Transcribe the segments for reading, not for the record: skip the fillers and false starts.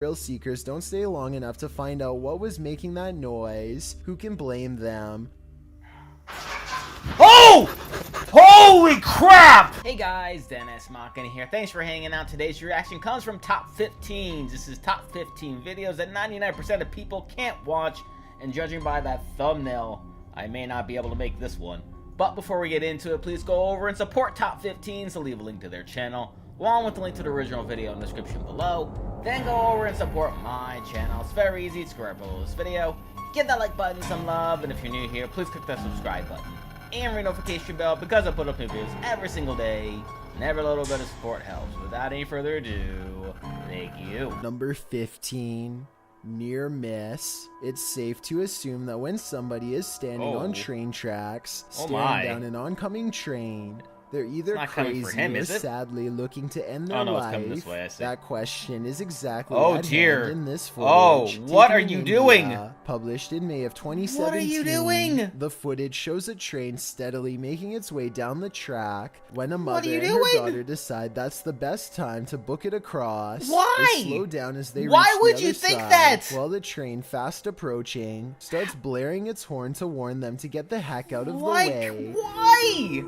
Thrill seekers don't stay long enough to find out what was making that noise. Who can blame them? Oh! Holy crap! Hey guys, Dennis Machina here. Thanks for hanging out. Today's reaction comes from Top 15s. This is Top 15 videos that 99% of people can't watch, and judging by that thumbnail, I may not be able to make this one. But before we get into it, please go over and support Top 15s. I'll leave a link to their channel, along with the link to the original video in the description below. Then go over and support my channel. It's very easy. Subscribe below this video. Give that like button some love, and if you're new here, please click that subscribe button and ring notification bell because I put up new videos every single day, and every little bit of support helps. Without any further ado, thank you. Number 15. Near miss. It's safe to assume that when somebody is standing on train tracks, staring down an oncoming train, they're either crazy or sadly looking to end their life. That question is exactly at hand in this footage. What are you doing? Published in May of 2017. What are you doing? The footage shows a train steadily making its way down the track when a mother and her daughter decide that's the best time to book it across. Why? They slow down as they reach Why would the you other think side, that? while the train, fast approaching, starts blaring its horn to warn them to get the heck out of the way. Why?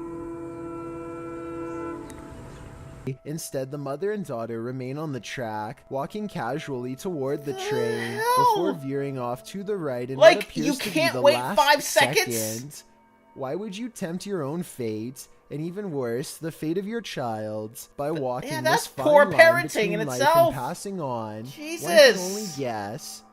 Instead, the mother and daughter remain on the track, walking casually toward the train before veering off to the right in what appears to be the last 5 seconds? Why would you tempt your own fate, and even worse, the fate of your child's, by walking this fine line between life and passing on? Jesus! One can only guess.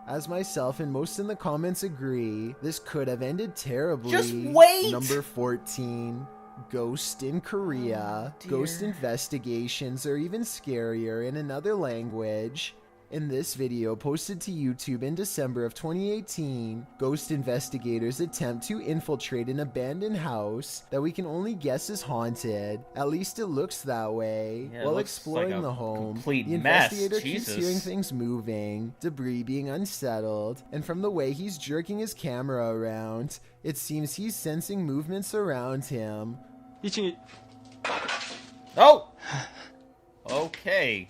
As myself and most in the comments agree, this could have ended terribly. Just wait! Number 14. Ghost in Korea. Ghost investigations are even scarier in another language. In this video posted to YouTube in December of 2018, ghost investigators attempt to infiltrate an abandoned house that we can only guess is haunted. At least it looks that way. While exploring the home, the investigator keeps hearing things moving, debris being unsettled, and from the way he's jerking his camera around, it seems he's sensing movements around him. Oh! Okay.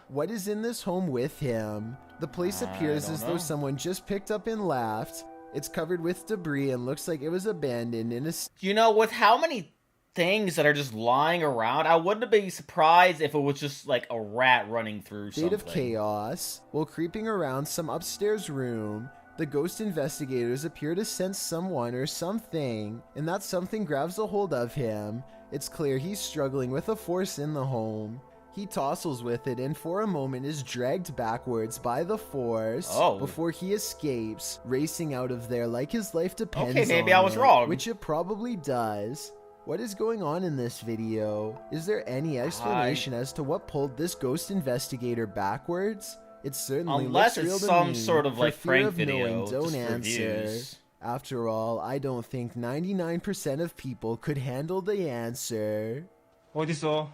What is in this home with him? The place appears as though someone just picked up and left. It's covered with debris and looks like it was abandoned in a... You know, with how many things that are just lying around, I wouldn't be surprised if it was just like a rat running through something. State of chaos. While creeping around some upstairs room, the ghost investigators appear to sense someone or something, and that something grabs a hold of him. It's clear he's struggling with a force in the home. He tussles with it and for a moment is dragged backwards by the force before he escapes, racing out of there like his life depends on it. Okay, maybe I was wrong. Which it probably does. What is going on in this video? Is there any explanation as to what pulled this ghost investigator backwards? It certainly looks real to me. Unless it's some sort of like prank video. Don't answer. After all, I don't think 99% of people could handle the answer. 어딨어?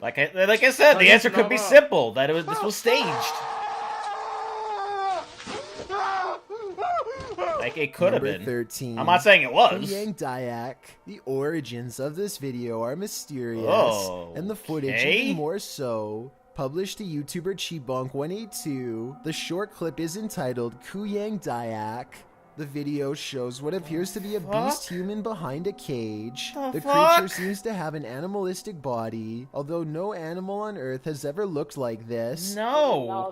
Like I said, the answer could be simple. That this was staged. Like it could have been. 13. I'm not saying it was. Yang Dayak. The origins of this video are mysterious, and the footage even more so. Published to YouTuber Chibonk182, the short clip is entitled Kuyang Dayak. The video shows what appears to be a beast human behind a cage. The creature seems to have an animalistic body, although no animal on Earth has ever looked like this. No!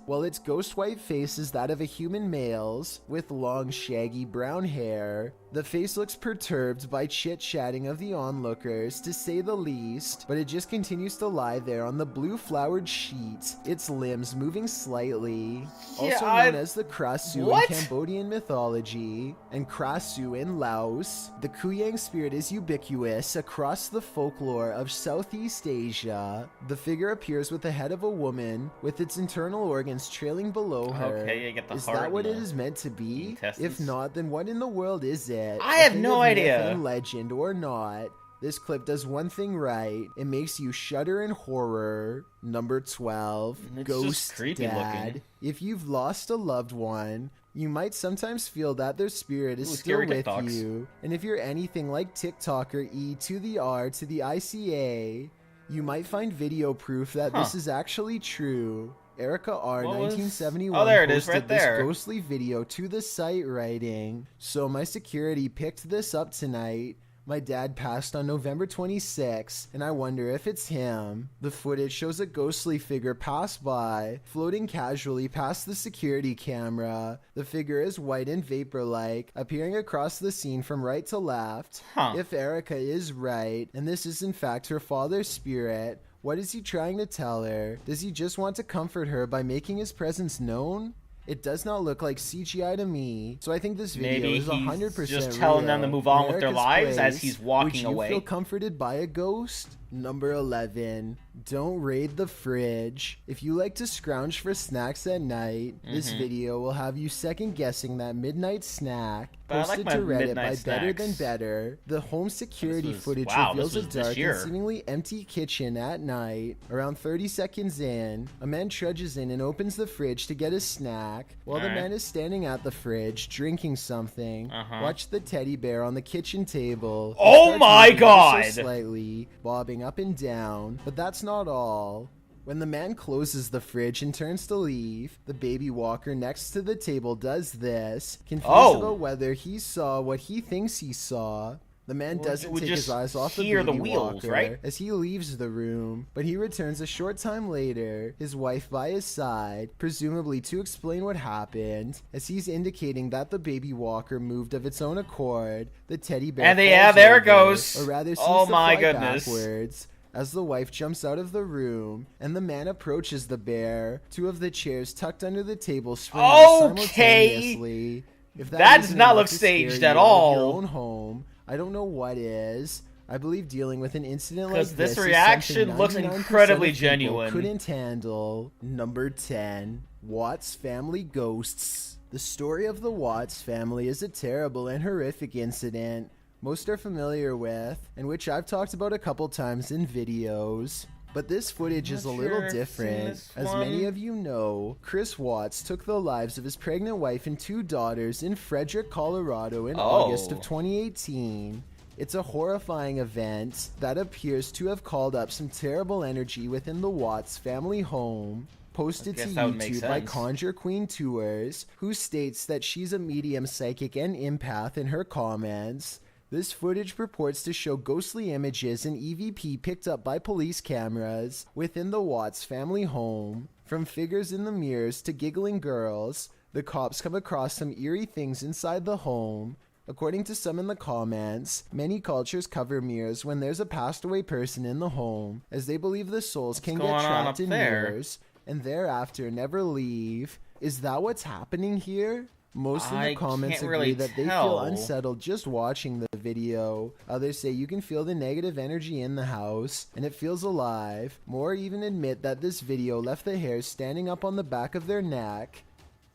While its ghost white face is that of a human male's, with long shaggy brown hair. The face looks perturbed by chit-chatting of the onlookers, to say the least, but it just continues to lie there on the blue flowered sheet, its limbs moving slightly. Also known as the Krasu in Cambodian mythology, and Krasu in Laos, the Kuyang spirit is ubiquitous across the folklore of Southeast Asia. The figure appears with the head of a woman, with its internal organs trailing below her. Okay, you get the is heart that what it is meant to be? If not, then what in the world is it? I have no idea. Legend or not, this clip does one thing right. It makes you shudder in horror. Number 12. It's Ghost Dad. Looking. If you've lost a loved one, you might sometimes feel that their spirit is still with you. And if you're anything like TikToker E to the R to the ICA, You might find video proof that this is actually true. Erica R. 1971 oh, there it is, posted right there. this ghostly video to the site writing, "So my security picked this up tonight. My dad passed on November 26, and I wonder if it's him." The footage shows a ghostly figure pass by, floating casually past the security camera. The figure is white and vapor-like, appearing across the scene from right to left. If Erica is right, and this is in fact her father's spirit, what is he trying to tell her? Does he just want to comfort her by making his presence known? It does not look like CGI to me, so I think this video is 100% just telling them to move on with their lives as he's walking away. away. Would you feel comforted by a ghost? Number 11. Don't raid the fridge. If you like to scrounge for snacks at night, this video will have you second guessing that midnight snack. Posted to Reddit by Better Than Better. The home security footage reveals a dark and seemingly empty kitchen at night. Around 30 seconds in, a man trudges in and opens the fridge to get a snack. While the man is standing at the fridge drinking something, watch the teddy bear on the kitchen table. Oh my god! Slightly, bobbing up and down, but that's not all. When the man closes the fridge and turns to leave, the baby walker next to the table does this, confused about whether he saw what he thinks he saw. The man doesn't take his eyes off the baby walker as he leaves the room, but he returns a short time later, his wife by his side, presumably to explain what happened. As he's indicating that the baby walker moved of its own accord, the teddy bear falls there over, it goes. Or rather seems to fly backwards. As the wife jumps out of the room and the man approaches the bear, two of the chairs tucked under the table spring out simultaneously. If that does not look staged at all. Your own home, I don't know what is. I believe dealing with an incident like this reaction looks incredibly genuine. Couldn't handle. Number 10. Watts family ghosts. The story of the Watts family is a terrible and horrific incident most are familiar with, and which I've talked about a couple times in videos. But this footage is a little different. As many of you know, Chris Watts took the lives of his pregnant wife and two daughters in Frederick, Colorado in August of 2018. It's a horrifying event that appears to have called up some terrible energy within the Watts family home. Posted to YouTube by Conjure Queen Tours, who states that she's a medium, psychic, and empath in her comments. This footage purports to show ghostly images and EVP picked up by police cameras within the Watts family home. From figures in the mirrors to giggling girls, the cops come across some eerie things inside the home. According to some in the comments, many cultures cover mirrors when there's a passed away person in the home, as they believe the souls can get trapped in mirrors and thereafter never leave. Is that what's happening here? Most in the comments agree that they feel unsettled just watching the video. Others say you can feel the negative energy in the house, and it feels alive. More even admit that this video left the hairs standing up on the back of their neck.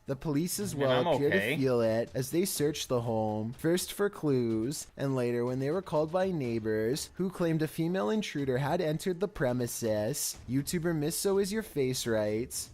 The police as well appear to feel it as they search the home, first for clues, and later when they were called by neighbors who claimed a female intruder had entered the premises. YouTuber Miss So Is Your Face writes,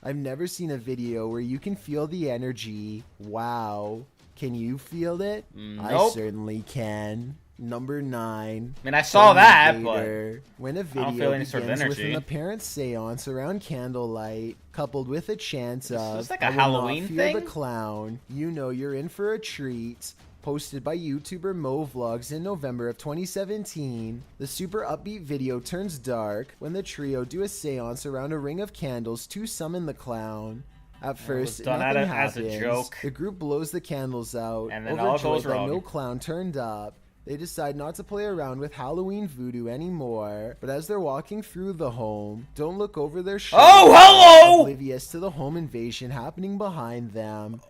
"I've never seen a video where you can feel the energy. Wow. Can you feel it? I certainly can." Number 9. I mean, I saw that, but when a video begins with an apparent seance around candlelight, coupled with a chant of "Is this like a Halloween thing? The clown," you know you're in for a treat. Posted by YouTuber Mo Vlogs in November of 2017, the super upbeat video turns dark when the trio do a seance around a ring of candles to summon the clown. At first, nothing happens. As a joke. The group blows the candles out, and then all goes wrong. No clown turned up. They decide not to play around with Halloween voodoo anymore, but as they're walking through the home, don't look over their shoulder, oblivious to the home invasion happening behind them.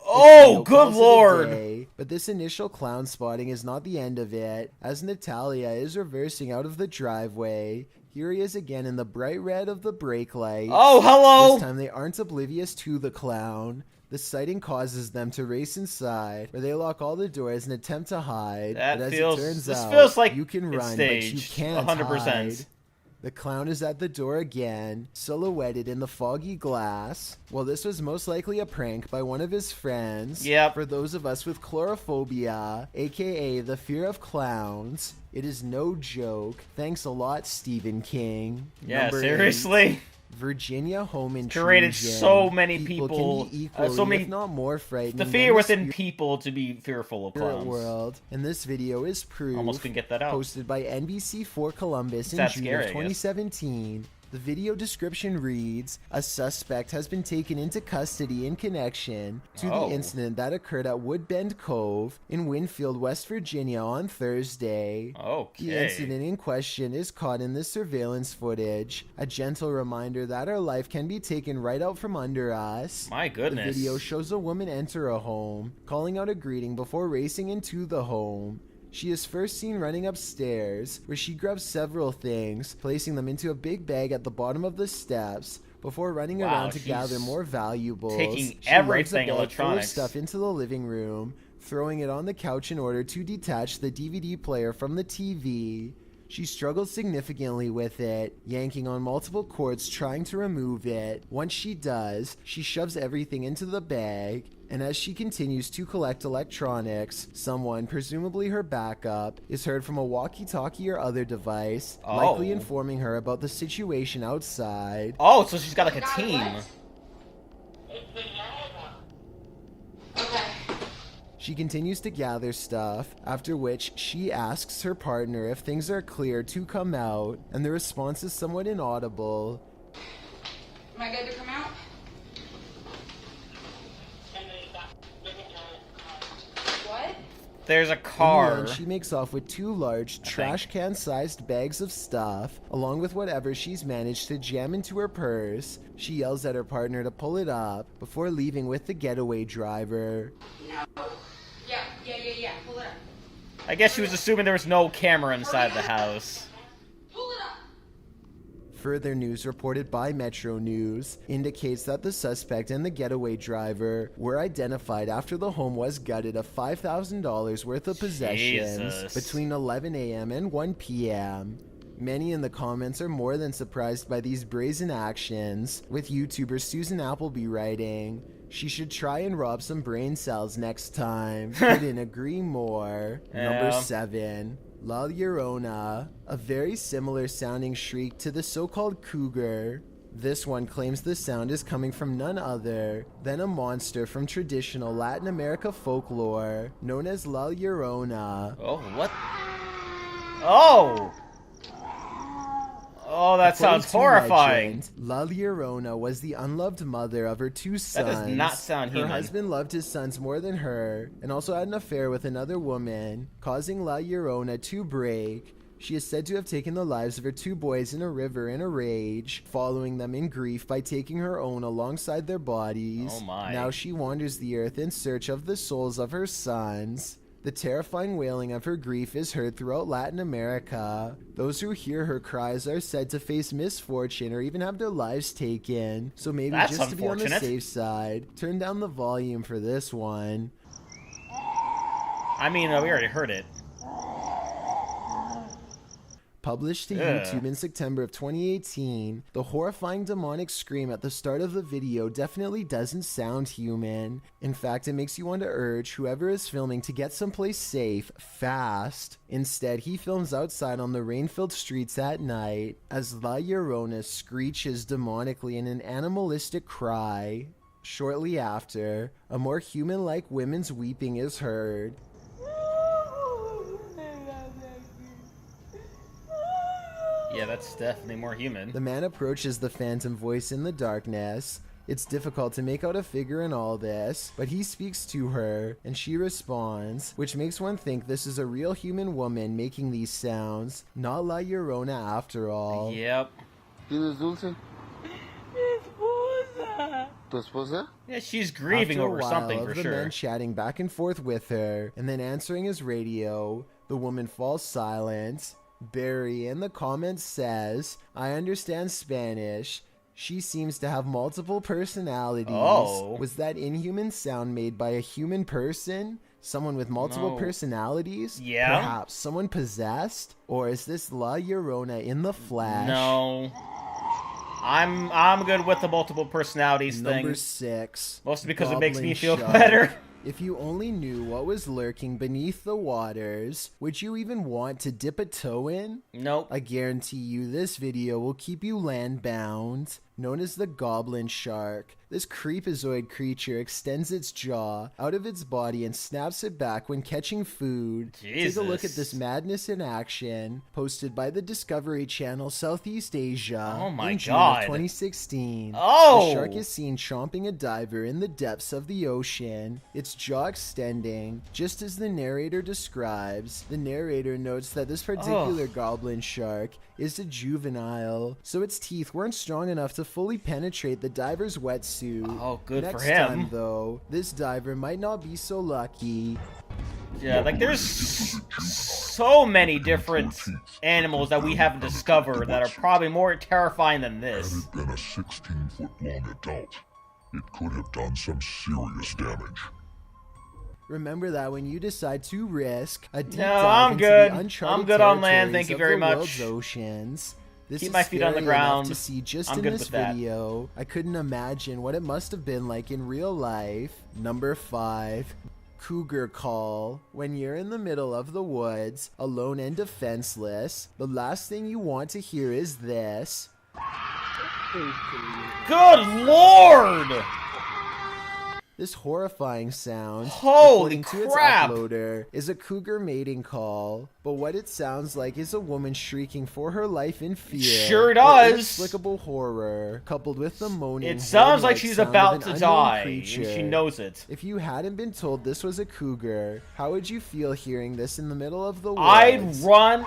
Good lord! But this initial clown spotting is not the end of it, as Natalia is reversing out of the driveway. Here he is again in the bright red of the brake lights. This time they aren't oblivious to the clown. The sighting causes them to race inside, where they lock all the doors and attempt to hide. But as it turns out, feels like you can run, staged, but you can't 100%. hide. The clown is at the door again, silhouetted in the foggy glass. Well, this was most likely a prank by one of his friends. Yep. For those of us with chlorophobia, aka the fear of clowns, it is no joke. Thanks a lot, Stephen King. Yeah, Number seriously? 8. Virginia home intrusion. Created so many people can be equally, so many, if not more frightening. The fear within people to be fearful of clowns. World. And this video is proof. Almost couldn't get that out. Posted by NBC4 Columbus in June scary, of 2017. The video description reads, a suspect has been taken into custody in connection to the incident that occurred at Woodbend Cove in Winfield, West Virginia on Thursday. Okay. The incident in question is caught in the surveillance footage, a gentle reminder that our life can be taken right out from under us. My goodness. The video shows a woman enter a home, calling out a greeting before racing into the home. She is first seen running upstairs, where she grabs several things, placing them into a big bag at the bottom of the steps, before running around to gather more valuables. Taking she everything loads a bag full of electronics stuff into the living room, throwing it on the couch in order to detach the DVD player from the TV. She struggles significantly with it, yanking on multiple cords trying to remove it. Once she does, she shoves everything into the bag, and as she continues to collect electronics, someone, presumably her backup, is heard from a walkie-talkie or other device, likely informing her about the situation outside. Oh, so she's got like a team. Okay. She continues to gather stuff, after which she asks her partner if things are clear to come out, and the response is somewhat inaudible. Am I good to come out? What? There's a car. In the end, she makes off with 2 large trash can-sized bags of stuff, along with whatever she's managed to jam into her purse. She yells at her partner to pull it up, before leaving with the getaway driver. No. Yeah. Pull it up. I guess she was assuming there was no camera inside the house. Pull it up. Further news reported by Metro News indicates that the suspect and the getaway driver were identified after the home was gutted of $5,000 worth of possessions between 11 a.m. and 1 p.m. Many in the comments are more than surprised by these brazen actions, with YouTuber Susan Appleby writing, "She should try and rob some brain cells next time. Couldn't agree more." Number 7. La Llorona, a very similar sounding shriek to the so-called Cougar. This one claims the sound is coming from none other than a monster from traditional Latin America folklore known as La Llorona. Oh, what? Oh! Oh, that sounds horrifying. Legend, La Llorona was the unloved mother of her 2 sons. That does not sound human. Her husband loved his sons more than her, and also had an affair with another woman, causing La Llorona to break. She is said to have taken the lives of her 2 boys in a river in a rage, following them in grief by taking her own alongside their bodies. Oh my. Now she wanders the earth in search of the souls of her sons. The terrifying wailing of her grief is heard throughout Latin America. Those who hear her cries are said to face misfortune or even have their lives taken. So maybe That's just to be on the unfortunate. safe side, turn down the volume for this one. I mean, we already heard it. Published to YouTube in September of 2018, the horrifying demonic scream at the start of the video definitely doesn't sound human. In fact, it makes you want to urge whoever is filming to get someplace safe, fast. Instead, he films outside on the rain-filled streets at night, as La Llorona screeches demonically in an animalistic cry. Shortly after, a more human-like women's weeping is heard. Yeah, that's definitely more human. The man approaches the phantom voice in the darkness. It's difficult to make out a figure in all this, but he speaks to her, and she responds, which makes one think this is a real human woman making these sounds, not La Llorona after all. Yep. ¿Tienes dulce? Esposa. ¿Tu esposa? Yeah, she's grieving over something for the sure. man chatting back and forth with her, and then answering his radio, the woman falls silent. Barry in the comments says, "I understand Spanish. She seems to have multiple personalities." Oh. Was that inhuman sound made by a human person? Someone with multiple No. personalities? Yeah. Perhaps someone possessed? Or is this La Llorona in the flesh? No. I'm good with the multiple personalities Number thing. 6. Mostly because it makes Goblin me feel Shark. better. If you only knew what was lurking beneath the waters, would you even want to dip a toe in? Nope. I guarantee you this video will keep you land-bound. Known as the Goblin Shark, this creepazoid creature extends its jaw out of its body and snaps it back when catching food. Jesus. Take a look at this madness in action, posted by the Discovery Channel Southeast Asia Oh my in June God. of 2016. Oh! The shark is seen chomping a diver in the depths of the ocean, its jaw extending, just as the narrator describes. The narrator notes that this particular goblin shark is a juvenile, so its teeth weren't strong enough to fully penetrate the diver's wetsuit. Oh, good Next for him. time, though, this diver might not be so lucky. Yeah, like there's so many different animals that we haven't discovered that are probably more terrifying than Had this. it been a 16-foot-long adult, it could have done some serious damage. Remember that when you decide to risk a deep No, dive I'm into good. the uncharted I'm good on land, territories thank you of very the much. world's oceans. This Keep is my feet on the scary enough ground. to see just I'm in good this with that. video. I couldn't imagine what it must have been like in real life. Number 5. Cougar call. When you're in the middle of the woods, alone and defenseless, the last thing you want to hear is this. Good lord! This horrifying sound, Holy according to crap! its uploader, is a cougar mating call. But what it sounds like is a woman shrieking for her life in fear. Sure or does. Inexplicable horror, coupled with the moaning. It sounds like horn-like she's sound of about an to unknown die, creature. and she knows it. If you hadn't been told this was a cougar, how would you feel hearing this in the middle of the woods? I'd run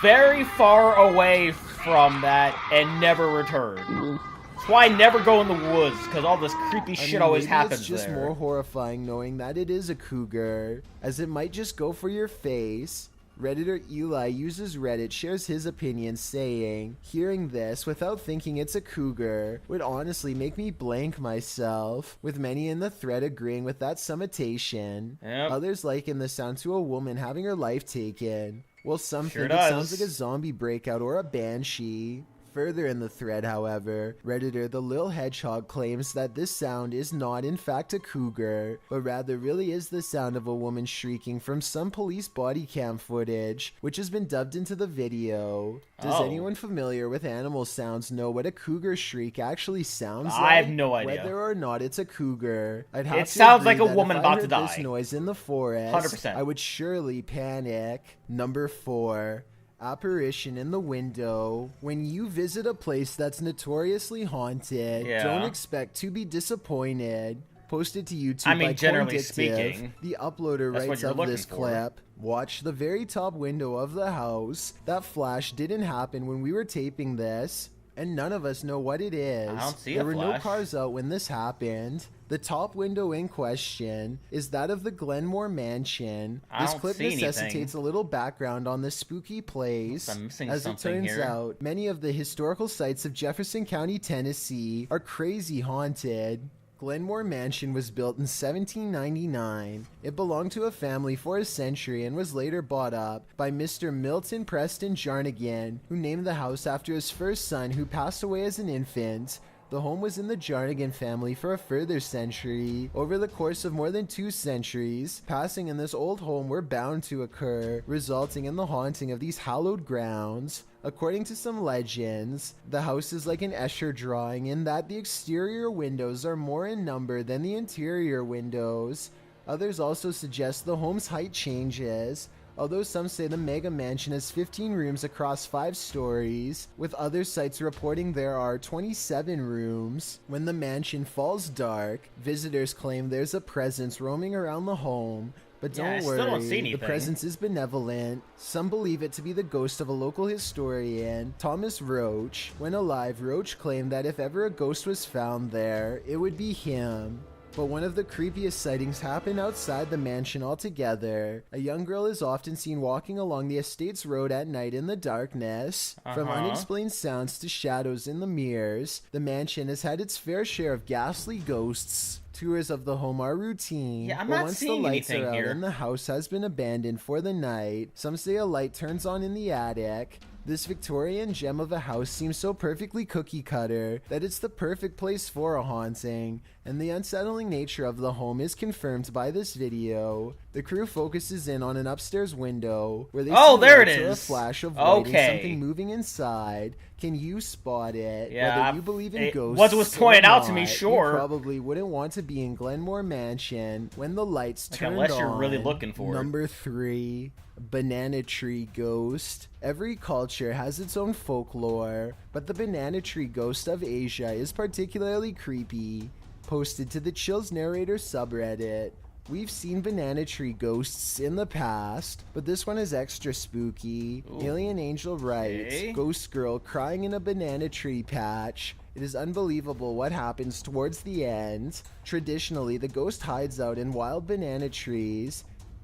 very far away from that and never return. That's why I never go in the woods, because all this creepy shit always maybe happens it's just there. more horrifying knowing that it is a cougar, as it might just go for your face. Redditor Eli uses Reddit, shares his opinion, saying, hearing this without thinking it's a cougar would honestly make me blank myself, with many in the thread agreeing with that summatation. Yep. Others liken the sound to a woman having her life taken, while some Sure think it sounds does. like a zombie breakout or a banshee. Further in the thread, however, Redditor The Lil Hedgehog claims that this sound is not in fact a cougar, but rather really is the sound of a woman shrieking from some police body cam footage, which has been dubbed into the video. Does Oh. anyone familiar with animal sounds know what a cougar shriek actually sounds like? I have no idea. Whether or not it's a cougar, I'd have It to sounds agree like a that woman if about I to heard die. this noise in the forest, 100%. I would surely panic. Number 4. Apparition in the window. When you visit a place that's notoriously haunted, Yeah. don't expect to be disappointed. Posted to YouTube I mean, by generally Corndictive, speaking, the uploader that's what writes you're of looking this for. clip. Watch the very top window of the house. That flash didn't happen when we were taping this, and none of us know what it is. I don't see there a were no flash. cars out when this happened. The top window in question is that of the Glenmore Mansion. I This don't clip see anything. necessitates a little background on this spooky place. I'm missing As it something turns here. out, many of the historical sites of Jefferson County, Tennessee are crazy haunted. Glenmore Mansion was built in 1799. It belonged to a family for a century and was later bought up by Mr. Milton Preston Jarnigan, who named the house after his first son who passed away as an infant. The home was in the Jarnigan family for a further century. Over the course of more than 2 centuries, passing in this old home were bound to occur, resulting in the haunting of these hallowed grounds. According to some legends, the house is like an Escher drawing in that the exterior windows are more in number than the interior windows. Others also suggest the home's height changes, although some say the mega mansion has 15 rooms across 5 stories, with other sites reporting there are 27 rooms. When the mansion falls dark, visitors claim there's a presence roaming around the home. But Yeah, I don't still worry, don't see the anything. presence is benevolent. Some believe it to be the ghost of a local historian, Thomas Roach. When alive, Roach claimed that if ever a ghost was found there, it would be him. But one of the creepiest sightings happened outside the mansion altogether. A young girl is often seen walking along the estate's road at night in the darkness. From unexplained sounds to shadows in the mirrors, the mansion has had its fair share of ghastly ghosts. Tours of the home are routine, Yeah, I'm but not once the seeing lights anything are out here. and the house has been abandoned for the night, some say a light turns on in the attic. This Victorian gem of a house seems so perfectly cookie cutter that it's the perfect place for a haunting, and the unsettling nature of the home is confirmed by this video. The crew focuses in on an upstairs window where they see there it lights or a is. flash of light and Okay. something moving inside. Can you spot it? Yeah, Whether you believe in ghosts what was pointed or out to me, not, sure. you probably wouldn't want to be in Glenmore Mansion when the lights turned on. unless you're really looking for it. Number 3. Banana tree ghost. Every culture has its own folklore, but the banana tree ghost of Asia is particularly creepy. Posted to the Chills Narrator subreddit. We've seen banana tree ghosts in the past, but this one is extra spooky. Ooh. Alien Angel writes, Okay. Ghost girl crying in a banana tree patch. It is unbelievable what happens towards the end. Traditionally, the ghost hides out in wild banana trees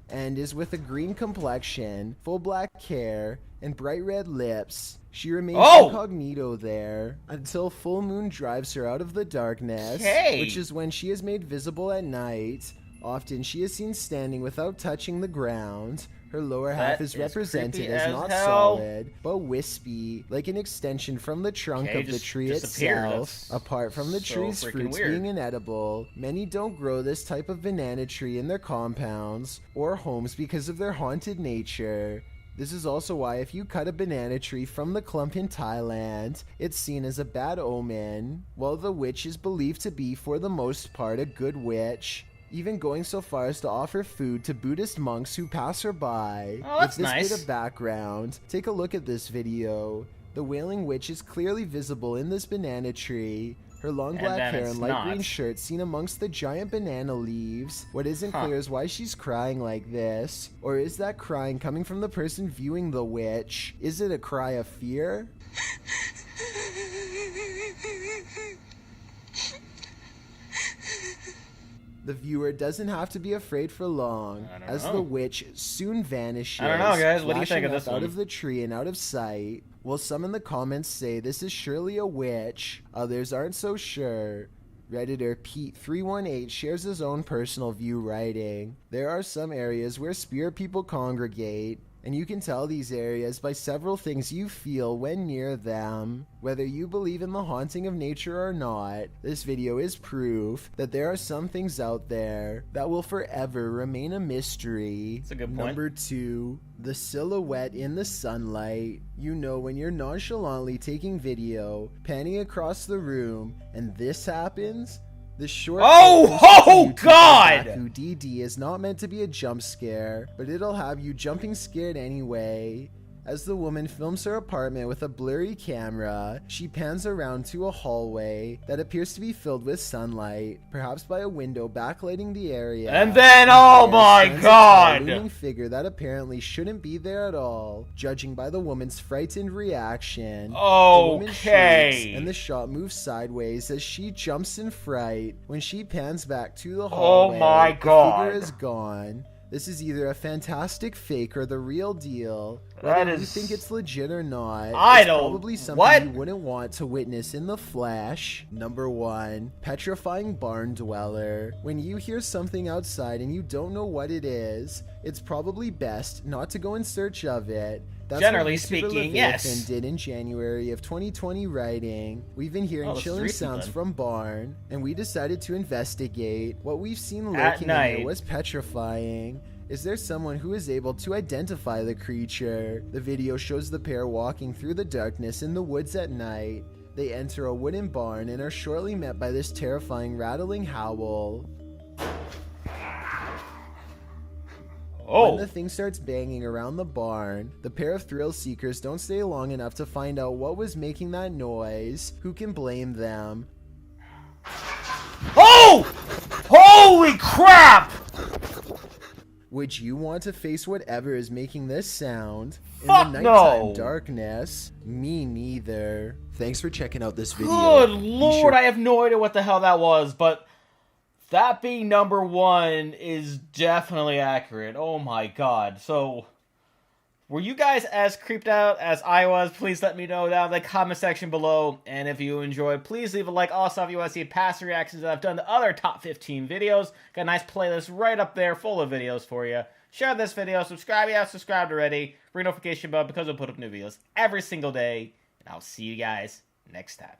and is with a green complexion, full black hair, and bright red lips. She remains incognito there until full moon drives her out of the darkness, which is when she is made visible at night. Often she is seen standing without touching the ground. Her lower half is represented as not solid, but wispy, like an extension from the trunk of the tree itself. Apart from the tree's fruits being inedible, many don't grow this type of banana tree in their compounds or homes because of their haunted nature. This is also why if you cut a banana tree from the clump in Thailand, it's seen as a bad omen, while the witch is believed to be for the most part a good witch, even going so far as to offer food to Buddhist monks who pass her by. Oh, that's With this nice. bit of background, take a look at this video. The Wailing Witch is clearly visible in this banana tree. Her long black hair and light green shirt seen amongst the giant banana leaves. What isn't clear is why she's crying like this. Or is that crying coming from the person viewing the witch? Is it a cry of fear? The viewer doesn't have to be afraid for long, as the witch soon vanishes. I don't know, guys. What do you think of flashing this up one? out of the tree and out of sight. While some in the comments say this is surely a witch, others aren't so sure. Redditor Pete318 shares his own personal view, writing, "There are some areas where spirit people congregate, and you can tell these areas by several things you feel when near them. Whether you believe in the haunting of nature or not, this video is proof that there are some things out there that will forever remain a mystery." That's a good point. Number 2, the silhouette in the sunlight. You know when you're nonchalantly taking video, panning across the room, and this happens? The short God! Who DD is not meant to be a jump scare, but it'll have you jumping scared anyway. As the woman films her apartment with a blurry camera, she pans around to a hallway that appears to be filled with sunlight, perhaps by a window backlighting the area. And then, oh my God! A looming figure that apparently shouldn't be there at all, judging by the woman's frightened reaction. The woman shrieks, and the shot moves sideways as she jumps in fright. When she pans back to the hallway, Oh my God! the figure is gone. This is either a fantastic fake or the real deal. That Whether is... you think it's legit or not, I it's don't... probably something What? you wouldn't want to witness in the flesh. Number 1, petrifying barn dweller. When you hear something outside and you don't know what it is, it's probably best not to go in search of it. That's Generally what YouTuber speaking, Leviathan yes. did in January of 2020, writing, "We've been hearing chilling sounds from barn, and we decided to investigate. What we've seen lurking in here was petrifying. Is there someone who is able to identify the creature?" The video shows the pair walking through the darkness in the woods at night. They enter a wooden barn and are shortly met by this terrifying rattling howl. When the thing starts banging around the barn, the pair of thrill seekers don't stay long enough to find out what was making that noise. Who can blame them? Oh! Holy crap! Would you want to face whatever is making this sound in Fuck the nighttime no. darkness? Me neither. Thanks for checking out this video. Good lord, I have no idea what the hell that was, but that being number 1 is definitely accurate. Oh my god. So, were you guys as creeped out as I was? Please let me know down in the comment section below. And if you enjoyed, please leave a like. Also, if you want to see past reactions that I've done to other top 15 videos, got a nice playlist right up there full of videos for you. Share this video, subscribe if you haven't subscribed already, ring notification bell because I'll put up new videos every single day. And I'll see you guys next time.